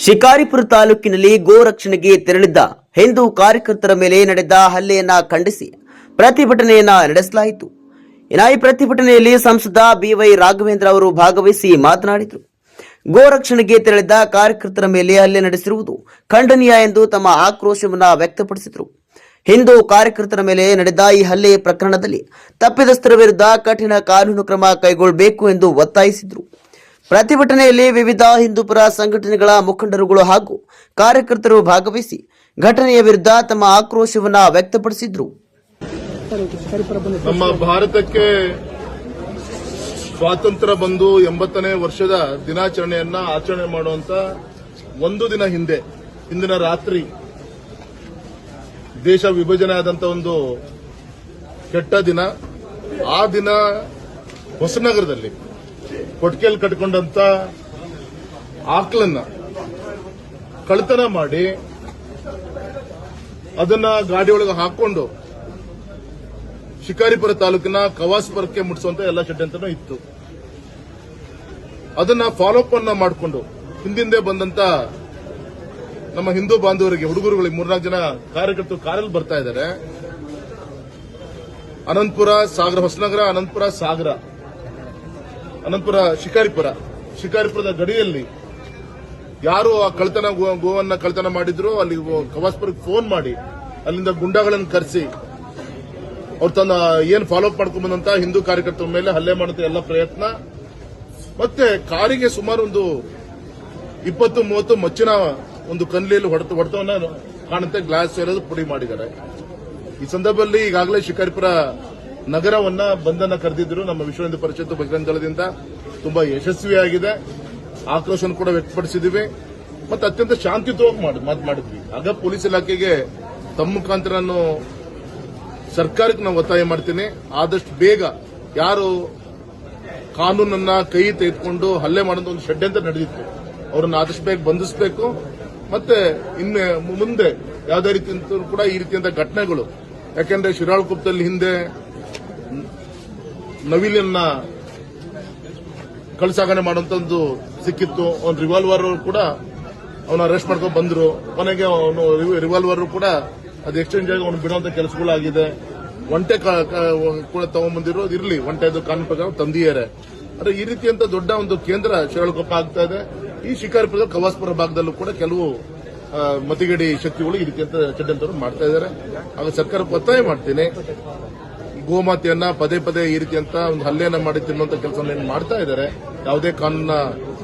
ಶಿಕಾರಿಪುರ ತಾಲೂಕಿನಲ್ಲಿ ಗೋ ರಕ್ಷಣೆಗೆ ತೆರಳಿದ್ದ ಹಿಂದೂ ಕಾರ್ಯಕರ್ತರ ಮೇಲೆ ನಡೆದ ಹಲ್ಲೆಯನ್ನ ಖಂಡಿಸಿ ಪ್ರತಿಭಟನೆಯನ್ನ ನಡೆಸಲಾಯಿತು. ಈ ಪ್ರತಿಭಟನೆಯಲ್ಲಿ ಸಂಸದ ಬಿವೈ ರಾಘವೇಂದ್ರ ಅವರು ಭಾಗವಹಿಸಿ ಮಾತನಾಡಿದರು. ಗೋ ರಕ್ಷಣೆಗೆ ತೆರಳಿದ್ದ ಕಾರ್ಯಕರ್ತರ ಮೇಲೆ ಹಲ್ಲೆ ನಡೆಸಿರುವುದು ಖಂಡನೀಯ ಎಂದು ತಮ್ಮ ಆಕ್ರೋಶವನ್ನ ವ್ಯಕ್ತಪಡಿಸಿದರು. ಹಿಂದೂ ಕಾರ್ಯಕರ್ತರ ಮೇಲೆ ನಡೆದ ಈ ಹಲ್ಲೆ ಪ್ರಕರಣದಲ್ಲಿ ತಪ್ಪಿತಸ್ಥರ ವಿರುದ್ಧ ಕಠಿಣ ಕಾನೂನು ಕ್ರಮ ಕೈಗೊಳ್ಳಬೇಕು ಎಂದು ಒತ್ತಾಯಿಸಿದರು. ಪ್ರತಿಭಟನೆಯಲ್ಲಿ ವಿವಿಧ ಹಿಂದೂಪರ ಸಂಘಟನೆಗಳ ಮುಖಂಡರುಗಳು ಹಾಗೂ ಕಾರ್ಯಕರ್ತರು ಭಾಗವಹಿಸಿ ಘಟನೆಯ ವಿರುದ್ಧ ತಮ್ಮ ಆಕ್ರೋಶವನ್ನ ವ್ಯಕ್ತಪಡಿಸಿದರು. ನಮ್ಮ ಭಾರತಕ್ಕೆ ಸ್ವಾತಂತ್ರ್ಯ ಬಂದು 80ನೇ ವರ್ಷದ ದಿನಾಚರಣೆಯನ್ನ ಆಚರಣೆ ಮಾಡುವಂತ ಒಂದು ದಿನ ಹಿಂದಿನ ರಾತ್ರಿ ದೇಶ ವಿಭಜನೆ ಆದಂತ ಒಂದು ಕೆಟ್ಟ ದಿನ. ಆ ದಿನ ಹೊಸನಗರದಲ್ಲಿ ಕೊಟ್ಕೆಲ್ ಕಟ್ಕೊಂಡಂತ ಆಕಳನ್ನ ಕಳ್ಳತನ ಮಾಡಿ ಅದನ್ನ ಗಾಡಿಯೊಳಗೆ ಹಾಕೊಂಡು ಶಿಕಾರಿಪುರ ತಾಲೂಕಿನ ಕವಾಸ್ಪುರಕ್ಕೆ ಮುಟ್ಟಿಸುವಂತ ಎಲ್ಲ ಷಡ್ಯಂತ್ರನೂ ಇತ್ತು. ಅದನ್ನ ಫಾಲೋಅಪ್ ಅನ್ನ ಮಾಡಿಕೊಂಡು ಹಿಂದಿಂದೆ ಬಂದಂತ ನಮ್ಮ ಹಿಂದೂ ಬಾಂಧವರಿಗೆ ಹುಡುಗರುಗಳಿಗೆ 3-4 ಜನ ಕಾರ್ಯಕರ್ತರು ಕಾರಲ್ಲಿ ಬರ್ತಾ ಇದ್ದಾರೆ. ಅನಂತಪುರ ಸಾಗರ, ಹೊಸನಗರ, ಅನಂತಪುರ ಸಾಗರ, ಅನಂತಪುರ ಶಿಕಾರಿಪುರದ ಗಡಿಯಲ್ಲಿ ಯಾರು ಆ ಕಳ್ತನ ಗೋವನ್ನ ಕಳ್ತನ ಮಾಡಿದ್ರು ಅಲ್ಲಿ ಕವಾಸ್ಪುರಕ್ಕೆ ಫೋನ್ ಮಾಡಿ ಅಲ್ಲಿಂದ ಗುಂಡಾಗಳನ್ನು ಕರೆಸಿ ಅವ್ರು ತನ್ನ ಏನ್ ಫಾಲೋಅಪ್ ಮಾಡ್ಕೊಂಡ್ ಬಂದಂತ ಹಿಂದೂ ಕಾರ್ಯಕರ್ತರ ಮೇಲೆ ಹಲ್ಲೆ ಮಾಡುವಂತ ಎಲ್ಲ ಪ್ರಯತ್ನ, ಮತ್ತೆ ಕಾರಿಗೆ ಸುಮಾರು ಒಂದು 20-30 ಮಚ್ಚಿನ ಒಂದು ಕನ್ಲಿಯಲ್ಲಿ ಹೊಡೆತವನ್ನ ಕಾಣುತ್ತೆ, ಗ್ಲಾಸ್ ಸೇರೋದು ಪುಡಿ ಮಾಡಿದ್ದಾರೆ. ಈ ಸಂದರ್ಭದಲ್ಲಿ ಈಗಾಗಲೇ ಶಿಕಾರಿಪುರ ನಗರವನ್ನ ಬಂಧನ ಕರೆದಿದ್ರು. ನಮ್ಮ ವಿಶ್ವ ಹಿಂದೂ ಪರಿಷತ್ ಬಜರಂಗ ದಳದಿಂದ ತುಂಬಾ ಯಶಸ್ವಿಯಾಗಿದೆ. ಆಕ್ರೋಶ ಕೂಡ ವ್ಯಕ್ತಪಡಿಸಿದ್ವಿ ಮತ್ತೆ ಅತ್ಯಂತ ಶಾಂತಿಯುತವಾಗಿ ಮಾಡಿದ್ವಿ. ಆಗ ಪೊಲೀಸ್ ಇಲಾಖೆಗೆ ತಮ್ಮ ಮುಖಾಂತರ ನಾನು ಸರ್ಕಾರಕ್ಕೆ ನಾವು ಒತ್ತಾಯ ಮಾಡ್ತೀನಿ, ಆದಷ್ಟು ಬೇಗ ಯಾರು ಕಾನೂನನ್ನ ಕೈ ತೆಗೆದುಕೊಂಡು ಹಲ್ಲೆ ಮಾಡೋದು ಒಂದು ಷಡ್ಯಂತ್ರ ನಡೆದಿತ್ತು ಅವರನ್ನು ಆದಷ್ಟು ಬೇಗ ಬಂಧಿಸಬೇಕು. ಮತ್ತೆ ಇನ್ನು ಮುಂದೆ ಯಾವುದೇ ರೀತಿ ಕೂಡ ಈ ರೀತಿಯಂತ ಘಟನೆಗಳು, ಯಾಕೆಂದ್ರೆ ಶಿರಾಳಕೊಪ್ಪದಲ್ಲಿ ಹಿಂದೆ ನವಿಲನ್ನ ಕಳ್ಳಸಾಗಣೆ ಮಾಡುವಂತ ಒಂದು ಸಿಕ್ಕಿತ್ತು. ಒಂದು ರಿವಾಲ್ವರ್ ಕೂಡ ಅವನು ಅರೆಸ್ಟ್ ಮಾಡ್ಕೊಂಡು ಬಂದ್ರು. ಕೊನೆಗೆ ಅವನು ರಿವಾಲ್ವರ್ ಕೂಡ ಅದು ಎಕ್ಸ್ಚೇಂಜ್ ಆಗಿ ಅವನು ಬಿಡುವಂತ ಕೆಲಸಗಳಾಗಿದೆ. ಒಂಟೆ ಕೂಡ ತಗೊಂಡ್ಬಂದಿರೋದು ಇರಲಿ, ಒಂಟೆದು ಕಾನೂನು ಪ್ರಕಾರ ತಂದಿದ್ದಾರೆ. ಅಂದ್ರೆ ಈ ರೀತಿಯಂತ ದೊಡ್ಡ ಒಂದು ಕೇಂದ್ರ ಶಿರಾಳಕೊಪ್ಪ ಆಗ್ತಾ ಇದೆ. ಈ ಶಿಕಾರಿಪುರದ ಕವಾಸ್ಪುರ ಭಾಗದಲ್ಲೂ ಕೂಡ ಕೆಲವು ಮತಿಗೇಡಿ ಶಕ್ತಿಗಳು ಈ ರೀತಿಯಂತ ಷಡ್ಯಂತ್ರ ಮಾಡ್ತಾ ಇದ್ದಾರೆ. ಆಗ ಸರ್ಕಾರಕ್ಕೆ ಒತ್ತಾಯ ಮಾಡ್ತೀನಿ, ಗೋಮಾತೆಯನ್ನ ಪದೇ ಈ ರೀತಿಯಂತ ಒಂದು ಹಲ್ಲೆಯನ್ನ ಮಾಡಿ ತಿನ್ನುವಂತ ಕೆಲಸವನ್ನು ಮಾಡ್ತಾ ಇದ್ದಾರೆ. ಯಾವುದೇ ಕಾನೂನಿನ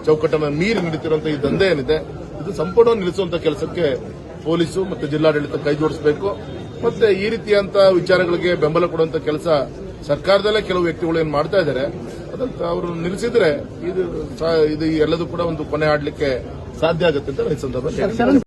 ಚೌಕಟ್ಟನ್ನು ಮೀರಿ ನಡೀತಿರುವಂತಹ ಈ ದಂಧೆ ಏನಿದೆ ಇದು ಸಂಪೂರ್ಣ ನಿಲ್ಲಿಸುವಂತ ಕೆಲಸಕ್ಕೆ ಪೊಲೀಸು ಮತ್ತು ಜಿಲ್ಲಾಡಳಿತ ಕೈ ಜೋಡಿಸಬೇಕು. ಮತ್ತೆ ಈ ರೀತಿಯಂತ ವಿಚಾರಗಳಿಗೆ ಬೆಂಬಲ ಕೊಡುವಂತ ಕೆಲಸ ಸರ್ಕಾರದಲ್ಲೇ ಕೆಲವು ವ್ಯಕ್ತಿಗಳು ಏನ್ ಮಾಡ್ತಾ ಇದ್ದಾರೆ ಅದಂತ ಅವರು ನಿಲ್ಲಿಸಿದ್ರೆ ಇದು ಎಲ್ಲದೂ ಕೂಡ ಒಂದು ಕೊನೆ ಆಡ್ಲಿಕ್ಕೆ ಸಾಧ್ಯ ಆಗುತ್ತೆ ಅಂತ ಈ ಸಂದರ್ಭದಲ್ಲಿ